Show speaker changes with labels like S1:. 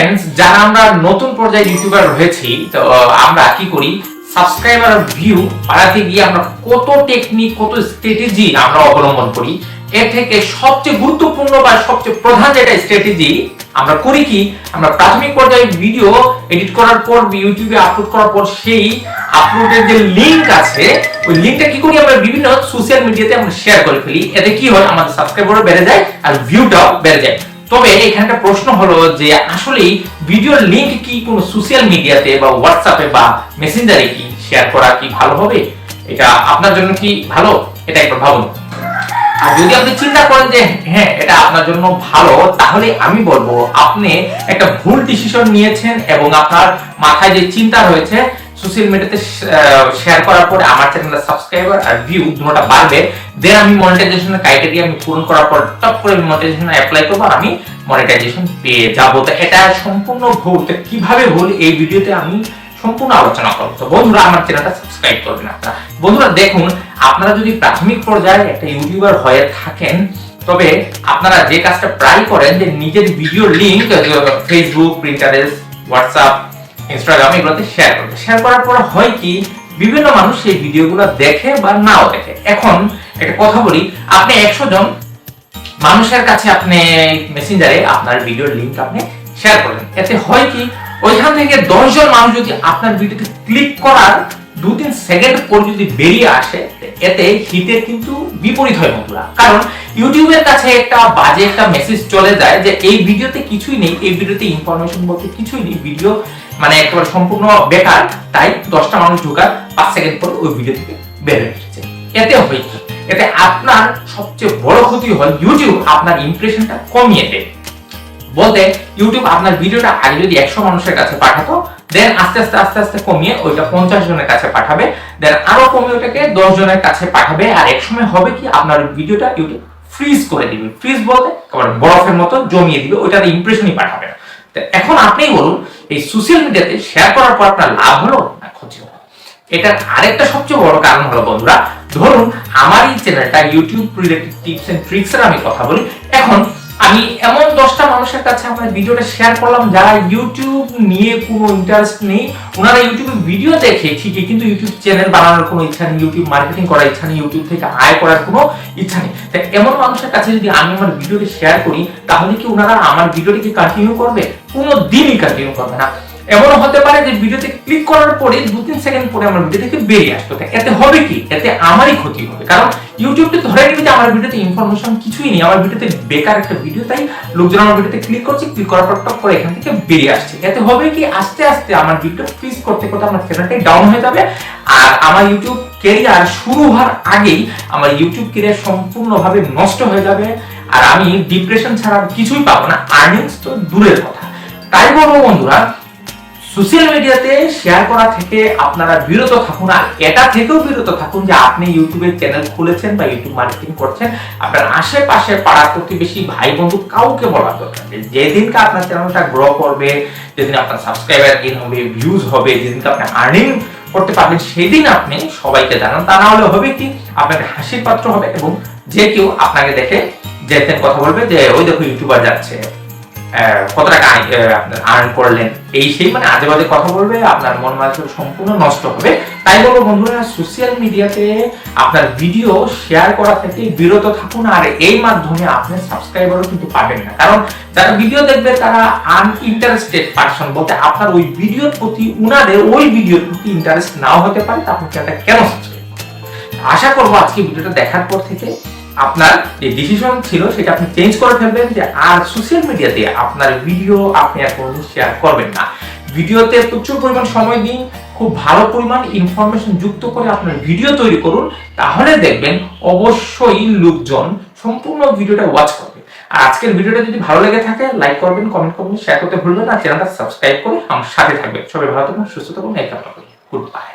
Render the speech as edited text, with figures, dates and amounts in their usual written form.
S1: Friends, যারা আমরা নতুন পর্যায়ে ইউটিউবার রয়েছি, তো আমরা কি করি, সাবস্ক্রাইবার আর ভিউ বাড়াতে গিয়ে আমরা কত টেকনিক, কত স্ট্র্যাটেজি আমরা অবলম্বন করি। এর থেকে সবচেয়ে গুরুত্বপূর্ণ বা সবচেয়ে প্রধান যেটা স্ট্র্যাটেজি আমরা করি কি, আমরা প্রাথমিক পর্যায়ে ভিডিও এডিট করার পর ইউটিউবে আপলোড করার পর সেই আপলোডের যে লিংক আছে, ওই লিংকটা কি করি, আমরা বিভিন্ন সোশ্যাল মিডিয়াতে আমরা শেয়ার করে ফেলি। এতে কি হয়, আমাদের সাবস্ক্রাইবারও বেড়ে যায় আর ভিউটাও বেড়ে যায়। তবে এখানে একটা প্রশ্ন হলো যে আসলে ভিডিওর লিংক কি কোনো সোশ্যাল মিডিয়াতে বা হোয়াটসঅ্যাপে বা মেসেঞ্জারে কি শেয়ার করা কি ভালো হবে? এটা আপনার জন্য কি ভালো? এটা একবার ভাবুন। আর যদি আপনি চিন্তা করেন যে হ্যাঁ এটা আপনার জন্য ভালো, তাহলে আমি বলবো আপনি একটা ভুল ডিসিশন নিয়েছেন এবং আপনার মাথায় যে চিন্তা রয়েছে সোশ্যাল মিডিয়াতে শেয়ার করার পরে আমার চ্যানেলের সাবস্ক্রাইবার আর ভিউ দুটোটা বাড়বে, দেন আমি মনিটাইজেশনের ক্রাইটেরিয়া আমি পূরণ করার পর টপ করে মনিটাইজেশন অ্যাপ্লাই করব আর আমি মনিটাইজেশন পেয়ে যাব। তো এটা সম্পূর্ণ ভুল। তো কিভাবে ভুল এই ভিডিওতে আমি সম্পূর্ণ আলোচনা করব। তো বন্ধুরা আমার চ্যানেলটা সাবস্ক্রাইব করবেন আপনারা। বন্ধুরা দেখুন, আপনারা যদি প্রাথমিক পর্যায়ে একটা ইউটিউবার হয়ে থাকেন, তবে আপনারা যে কাজটা প্রায় করেন যে নিজের video link Facebook, Pinterest, WhatsApp, Instagram এগুলোতে শেয়ার করবে। শেয়ার করার পর হয় কি, বিভিন্ন মানুষ সেই ভিডিওগুলো দেখে বা নাও দেখে। এখন একটা কথা বলি, আপনি 100 জন মানুষের কাছে আপনি মেসেঞ্জারে আপনার ভিডিওর লিংক আপনি শেয়ার করেন, এতে হয় কি, ওইখান থেকে 10 জন মানুষ যদি আপনার ভিডিওতে ক্লিক করার 2-3 সেকেন্ড পর যদি বেরিয়ে আসে, এতে হিটের কিন্তু বিপরীত হয় বন্ধুরা। কারণ ইউটিউবের কাছে একটা বাজে একটা মেসেজ চলে যায় যে এই ভিডিওতে কিছুই নেই, এই ভিডিওতে ইনফরমেশন বলতে কিছুই নেই, ভিডিও মানে একেবারে সম্পূর্ণ বেকার, তাই 10টা মানুষ ঢোকার 5 সেকেন্ড পর ওই ভিডিও থেকে বের হয়ে এসেছে। এতে হয় কি, এতে আপনার সবচেয়ে বড় ক্ষতি হয়, ইউটিউব আপনার ইমপ্রেশনটা কমিয়ে দেয়। বলতে ইউটিউব আপনার ভিডিওটা আগে যদি 100 মানুষের কাছে পাঠাতো, দেন আস্তে আস্তে কমিয়ে ওইটা 50 জনের কাছে পাঠাবে, দেন আরো কমিয়ে ওটাকে 10 জনের কাছে পাঠাবে। আর এক সময় হবে কি, আপনার ভিডিওটা ইউটিউব ফ্রিজ করে দিবে। ফ্রিজ বলতে একেবারে বরফের মতো জমিয়ে দিবে, ওইটার ইমপ্রেশনই পাঠাবে না। তো এখন আপনিই বলুন, এই সোশ্যাল মিডিয়াতে শেয়ার করার পর আপনার লাভ হলো না ক্ষতি হলো? এটার আরেকটা সবচেয়ে বড় কারণ হলো বন্ধুরা, ধরুন আমার এই চ্যানেলটা YouTube related tips and tricks এর আমি কথা বলি। এখন আমি এমন 10টা মানুষের কাছে আমার ভিডিওটা শেয়ার করলাম যারা ইউটিউব নিয়ে কোনো ইন্টারেস্ট নেই, ওনারা ইউটিউবে ভিডিও দেখে ঠিকই, কিন্তু ইউটিউব চ্যানেল বানানোর কোনো ইচ্ছা নেই, ইউটিউব মার্কেটিং করার ইচ্ছা নেই, ইউটিউব থেকে আয় করার কোনো ইচ্ছা নেই। তাই এমন মানুষের কাছে যদি আমি আমার ভিডিওটি শেয়ার করি, তাহলে কি ওনারা আমার ভিডিওটিকে কন্টিনিউ করবে? কোনো দিনই কন্টিনিউ করবে না। এমনও হতে পারে যে ভিডিওতে ক্লিক করার পরে 2-3 সেকেন্ড পরে আমার ভিডিও থেকে বেরিয়ে আসতো। এতে হবে কি, এতে আমারই ক্ষতি হবে। কারণ ইউটিউবটা ধরে নিবে যে আমার ভিডিওতে ইনফরমেশন কিছুই নেই, আমার ভিডিওতে বেকার একটা ভিডিও, তাই লোকজন আমার ভিডিওতে ক্লিক করছে, ক্লিক করার পর টপ করে এখান থেকে বেরিয়ে আসছে। এতে হবে কি, আস্তে আস্তে আমার ভিডিও ফ্রিজ করতে করতে আমার চ্যানেলটাই ডাউন হয়ে যাবে। আর আমার ইউটিউব ক্যারিয়ার শুরু হওয়ার আগেই আমার ইউটিউব ক্যারিয়ার সম্পূর্ণভাবে নষ্ট হয়ে যাবে। আর আমি ডিপ্রেশন ছাড়া কিছুই পাবো না, আর্নিংস তো দূরের কথা। তাই বলবো বন্ধুরা, সোশ্যাল মিডিয়াতে শেয়ার করা থেকে আপনারা বিরত থাকুন। আর এটা থেকেও বিরত থাকুন যে আপনি ইউটিউবের চ্যানেল খুলেছেন বা ইউটিউব মার্কেটিং করছেন, আপনার আশেপাশে পাড়া প্রতিবেশী ভাই বন্ধু কাউকে বলার দরকার নেই। যেদিনকে আপনার চ্যানেলটা গ্রো করবে, যেদিন আপনার সাবস্ক্রাইবার গেইন হবে, ভিউজ হবে, যেদিনকে আপনি আর্নিং করতে পারবেন, সেদিন আপনি সবাইকে জানান। তা না হলে হবে কি, আপনার হাসির পাত্র হবে এবং যে কেউ আপনাকে দেখে যেতেন কথা বলবে যে ওই দেখো ইউটিউবার যাচ্ছে, কত টাকা আর্ন করলেন, এই সেই মানে আজে বাজে কথা বলবে, আপনার মন মানসিক সম্পূর্ণ নষ্ট হবে। তাই বলবো বন্ধুরা, সোশ্যাল মিডিয়াতে আপনার ভিডিও শেয়ার করা থেকে বিরত থাকুন। আর এই মাধ্যমে আপনি সাবস্ক্রাইবারও কিন্তু পাবেন না, কারণ যারা ভিডিও দেখবে তারা আনইন্টারেস্টেড পারসন, বলতে আপনার ওই ভিডিওর প্রতি, উনাদের ওই ভিডিওর প্রতি ইন্টারেস্ট নাও হতে পারে। তা আপনি চ্যানেলটা কেন সাবস্ক্রাইব করবেন? আশা করবো আজকে ভিডিওটা দেখার পর থেকে আপনার যে ডিসিশন ছিল সেটা আপনি চেঞ্জ করে ফেলবেন, যে আর সোশ্যাল মিডিয়াতে আপনার ভিডিও আপনি আর কোনোদিন শেয়ার করবেন না। ভিডিওতে প্রচুর পরিমাণ সময় দিন, খুব ভালো পরিমাণ ইনফরমেশন যুক্ত করে আপনার ভিডিও তৈরি করুন, তাহলে দেখবেন অবশ্যই লোকজন সম্পূর্ণ ভিডিওটা ওয়াচ করবে। আর আজকের ভিডিওটা যদি ভালো লেগে থাকে, লাইক করবেন, কমেন্ট করবেন, শেয়ার করতে ভুলবেন না, চ্যানেলটা সাবস্ক্রাইব করে আমার সাথে থাকবেন। সবাই ভালো থাকুন, সুস্থ থাকুন, এই কামনা করি। Good bye.